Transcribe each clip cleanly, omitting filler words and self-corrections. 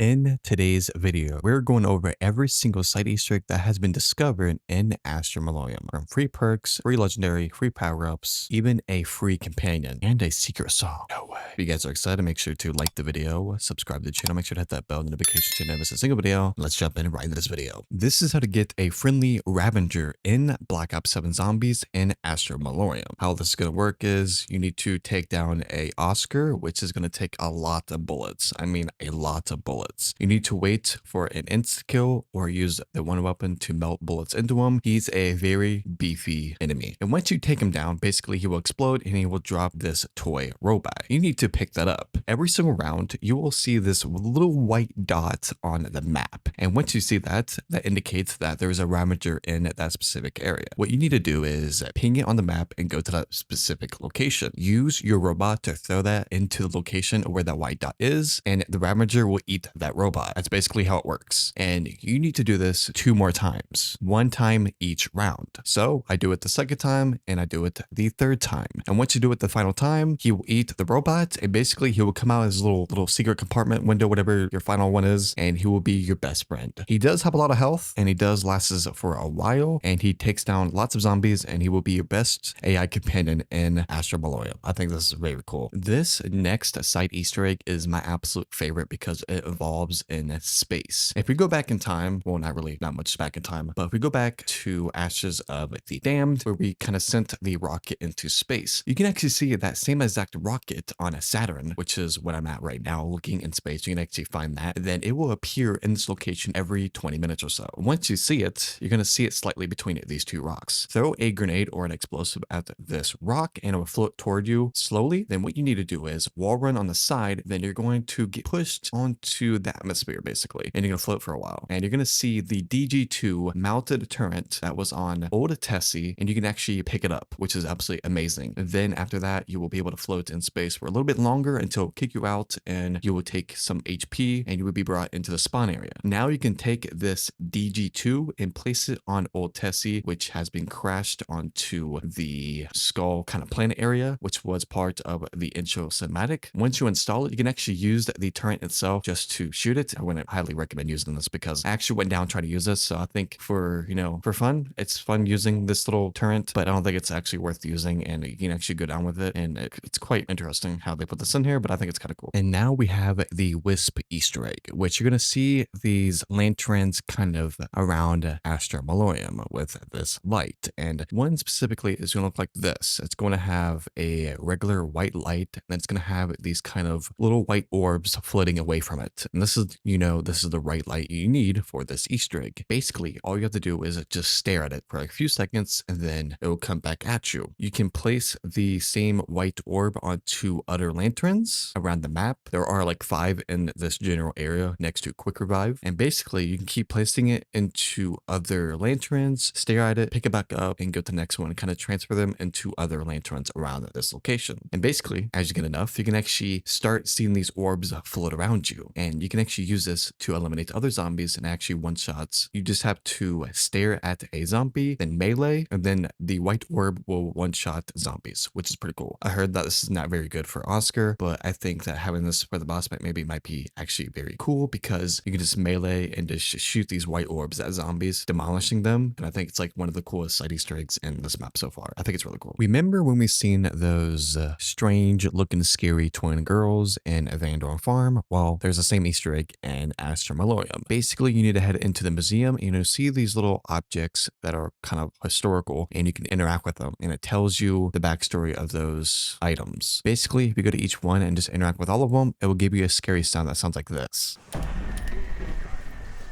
In today's video, we're going over every single side Easter egg that has been discovered in Astra Malorum. From free perks, free legendary, free power-ups, even a free companion, and a secret song. No way. If you guys are excited, make sure to like the video, subscribe to the channel, make sure to hit that bell notification to never miss a single video. Let's jump in right into this video. This is how to get a friendly Ravager in Black Ops 7 Zombies in Astra Malorum. How this is going to work is you need to take down a Oscar, which is going to take a lot of bullets. I mean, a lot of bullets. You need to wait for an insta kill or use the one weapon to melt bullets into him. He's a very beefy enemy. And once you take him down, basically he will explode and he will drop this toy robot. You need to pick that up. Every single round, you will see this little white dot on the map. And once you see that, that indicates that there is a Ravager in that specific area. What you need to do is ping it on the map and go to that specific location. Use your robot to throw that into the location where that white dot is, and the Ravager will eat that robot. That's basically how it works. And you need to do this 2 more times, 1 time each round. So I do it the second time and I do it the 3rd time. And once you do it the final time, he will eat the robot and basically he will come out as a little secret compartment window, whatever your final one is, and he will be your best friend. He does have a lot of health and he does last for a while, and he takes down lots of zombies, and he will be your best AI companion in Astra Malorum. I think this is very cool. This next side Easter egg is my absolute favorite because it evolves in space. If we go back in time, well, not much back in time, but if we go back to Ashes of the Damned, where we kind of sent the rocket into space, you can actually see that same exact rocket on a Saturn, which is what I'm at right now, looking in space. You can actually find that. And then it will appear in this location every 20 minutes or so. Once you see it, you're going to see it slightly between these 2 rocks. Throw a grenade or an explosive at this rock and it will float toward you slowly. Then what you need to do is wall run on the side. Then you're going to get pushed onto the atmosphere basically, and you're going to float for a while. And you're going to see the DG2 mounted turret that was on old Tessie, and you can actually pick it up, which is absolutely amazing. And then after that, you will be able to float in space for a little bit longer until it'll kick you out and you will take some HP and you will be brought into the spawn area. Now you can take this DG2 and place it on old Tessie, which has been crashed onto the skull kind of planet area, which was part of the intro cinematic. Once you install it, you can actually use the turret itself just to shoot it. I wouldn't highly recommend using this because I actually went down trying to use this. So I think for fun, it's fun using this little turret, but I don't think it's actually worth using, and you can actually go down with it. And it's quite interesting how they put this in here, but I think it's kind of cool. And now we have the Wisp Easter egg, which you're going to see these lanterns kind of around Astra Malorum with this light. And one specifically is going to look like this. It's going to have a regular white light, and it's going to have these kind of little white orbs floating away from it. And this is, this is the right light you need for this Easter egg. Basically, all you have to do is just stare at it for like a few seconds, and then it will come back at you. You can place the same white orb onto other lanterns around the map. There are like 5 in this general area next to Quick Revive. And basically, you can keep placing it into other lanterns, stare at it, pick it back up, and go to the next one and kind of transfer them into other lanterns around this location. And basically, as you get enough, you can actually start seeing these orbs float around you. And you can actually use this to eliminate other zombies and actually one-shots. You just have to stare at a zombie, then melee, and then the white orb will one-shot zombies, which is pretty cool. I heard that this is not very good for Oscar, but I think that having this for the boss fight maybe might be actually very cool because you can just melee and just shoot these white orbs at zombies, demolishing them. And I think it's like one of the coolest side Easter eggs in this map so far. I think it's really cool. Remember when we seen those strange looking scary twin girls in Vandal Farm? Well, there's the same Easter egg in Astra Malorum. Basically, you need to head into the museum and see these little objects that are kind of historical, and you can interact with them, and it tells you the backstory of those items. Basically, if you go to each one and just interact with all of them, it will give you a scary sound that sounds like this.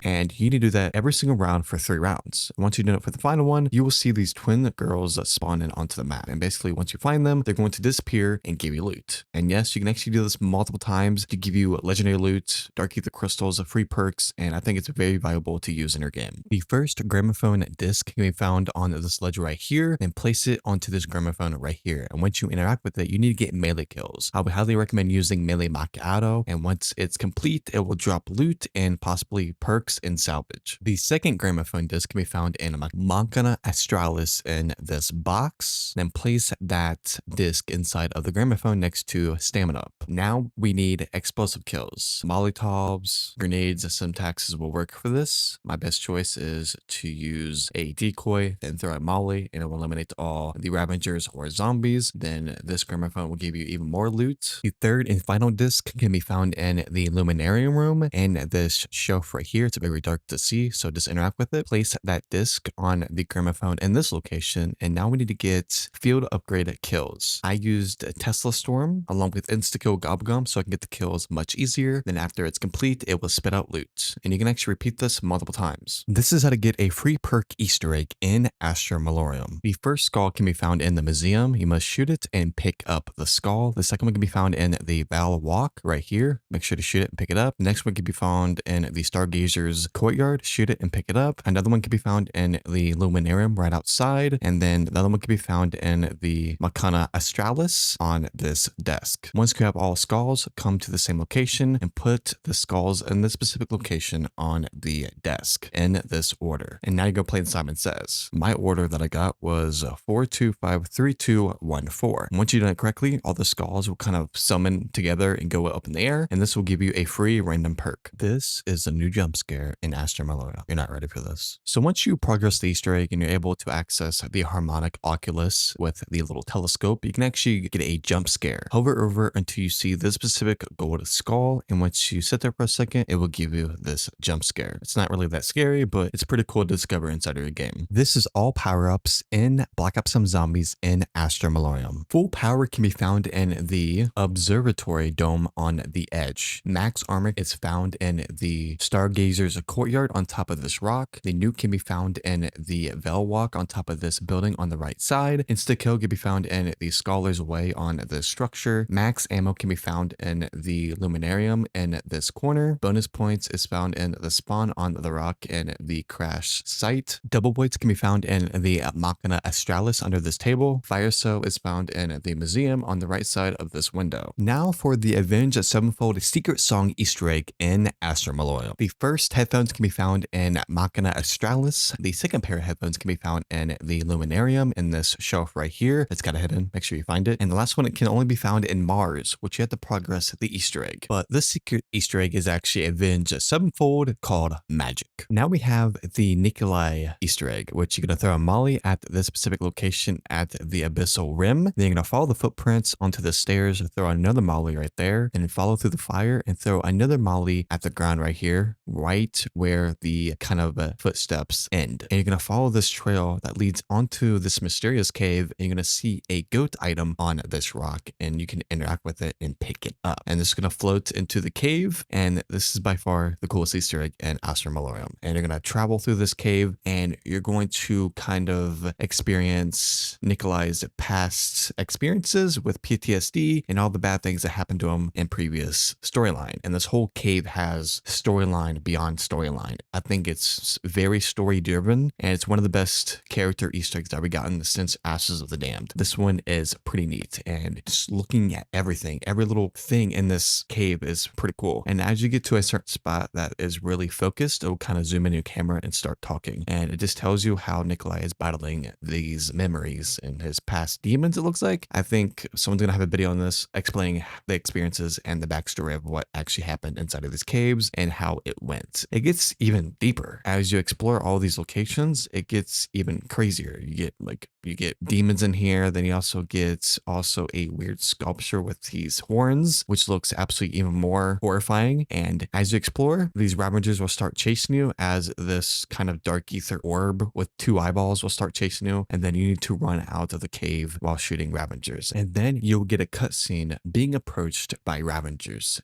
And you need to do that every single round for 3 rounds. Once you do it for the final one, you will see these twin girls spawn in onto the map. And basically, once you find them, they're going to disappear and give you loot. And yes, you can actually do this multiple times to give you legendary loot, dark ether crystals, free perks, and I think it's very valuable to use in your game. The first Gramophone disc can be found on this ledge right here, and place it onto this Gramophone right here. And once you interact with it, you need to get melee kills. I would highly recommend using melee macchiato, and once it's complete, it will drop loot and possibly perks discs in salvage. The second gramophone disc can be found in a Machina Australis in this box. Then place that disc inside of the gramophone next to Stamina Up. Now we need explosive kills. Molotovs, grenades, syntaxes will work for this. My best choice is to use a decoy, then throw a molly, and it will eliminate all the Ravagers or zombies. Then this gramophone will give you even more loot. The third and final disc can be found in the Luminarium room and this shelf right here. It's very dark to see, so just interact with it. Place that disc on the gramophone in this location, and now we need to get field upgraded kills. I used Tesla Storm along with Insta-Kill Gobgum so I can get the kills much easier. Then after it's complete, it will spit out loot, and you can actually repeat this multiple times. This is how to get a free perk Easter egg in Astra Malorum. The first skull can be found in the museum. You must shoot it and pick up the skull. The second one can be found in the Val Walk right here. Make sure to shoot it and pick it up. The next one can be found in the Stargazer's courtyard. Shoot it and pick it up. Another one can be found in the Luminarium right outside. And then the other one can be found in the Machina Australis on this desk. Once you have all skulls, come to the same location and put the skulls in this specific location on the desk in this order. And now you go play the Simon Says. My order that I got was 4253214. Once you do it correctly, all the skulls will kind of summon together and go up in the air, and this will give you a free random perk. This is a new jump scare in Astra Malorum. You're not ready for this. So once you progress the Easter egg and you're able to access the harmonic oculus with the little telescope, you can actually get a jump scare. Hover over until you see this specific gold skull, and once you sit there for a second, it will give you this jump scare. It's not really that scary, but it's pretty cool to discover inside of your game. This is all power-ups in Black Ops Some Zombies in Astra Malorum. Full power can be found in the observatory dome on the edge. Max armor is found in the Stargazer's courtyard on top of this rock. The nuke can be found in the Val Walk on top of this building on the right side. Insta-kill can be found in the Scholar's Way on this structure. Max ammo can be found in the Luminarium in this corner. Bonus points is found in the spawn on the rock in the crash site. Double points can be found in the Machina Australis under this table. Fire cell is found in the museum on the right side of this window. Now for the Avenged Sevenfold Secret Song Easter egg in Astra Malorum. The first headphones can be found in Machina Australis. The second pair of headphones can be found in the Luminarium in this shelf right here. It's got a hidden. Make sure you find it. And the last one, it can only be found in Mars, which you have to progress the Easter egg. But this secret Easter egg is actually Avenged Sevenfold called Magic. Now we have the Nikolai Easter egg, which you're going to throw a molly at this specific location at the Abyssal Rim. Then you're going to follow the footprints onto the stairs, throw another molly right there, and then follow through the fire and throw another molly at the ground right here, right where the kind of footsteps end. And you're going to follow this trail that leads onto this mysterious cave, and you're going to see a goat item on this rock, and you can interact with it and pick it up. And this is going to float into the cave, and this is by far the coolest Easter egg in Astra Malorum. And you're going to travel through this cave, and you're going to kind of experience Nikolai's past experiences with PTSD and all the bad things that happened to him in previous storyline. And this whole cave has storyline beyond storyline. I think it's very story driven, and it's one of the best character Easter eggs that we've gotten since Ashes of the Damned. This one is pretty neat, and just looking at everything, every little thing in this cave is pretty cool. And as you get to a certain spot that is really focused, it'll kind of zoom in your camera and start talking. And it just tells you how Nikolai is battling these memories and his past demons, it looks like. I think someone's gonna have a video on this explaining the experiences and the backstory of what actually happened inside of these caves and how it went. It gets even deeper. As you explore all these locations, it gets even crazier. You get demons in here, then you also get a weird sculpture with these horns, which looks absolutely even more horrifying. And as you explore, these Ravagers will start chasing you as this kind of dark ether orb with two eyeballs will start chasing you, and then you need to run out of the cave while shooting Ravagers. And then you'll get a cutscene being approached by Ravagers,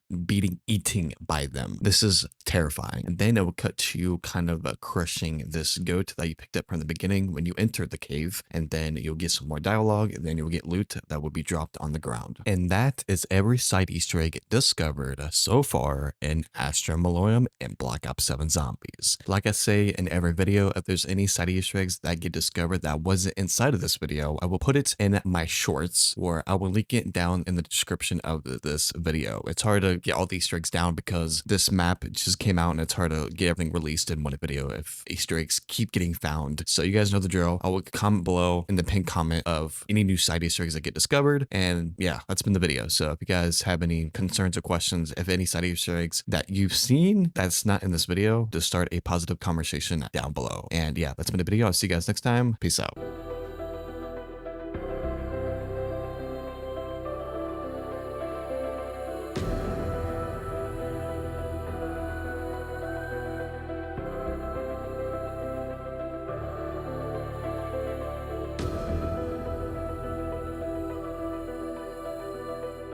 eating by them. This is terrifying. And then it will cut to you kind of crushing this goat that you picked up from the beginning when you entered the cave, and and then you'll get some more dialogue, and then you'll get loot that will be dropped on the ground. And that is every side Easter egg discovered so far in Astra Malorum and Black Ops 7 Zombies. Like I say in every video, if there's any side Easter eggs that get discovered that wasn't inside of this video, I will put it in my shorts, or I will link it down in the description of this video. It's hard to get all the Easter eggs down because this map just came out and it's hard to get everything released in one video if Easter eggs keep getting found. So you guys know the drill. I will comment below in the pinned comment of any new side Easter eggs that get discovered. And yeah, that's been the video. So if you guys have any concerns or questions, if any side Easter eggs that you've seen that's not in this video, just start a positive conversation down below. And yeah, that's been the video. I'll see you guys next time. Peace out.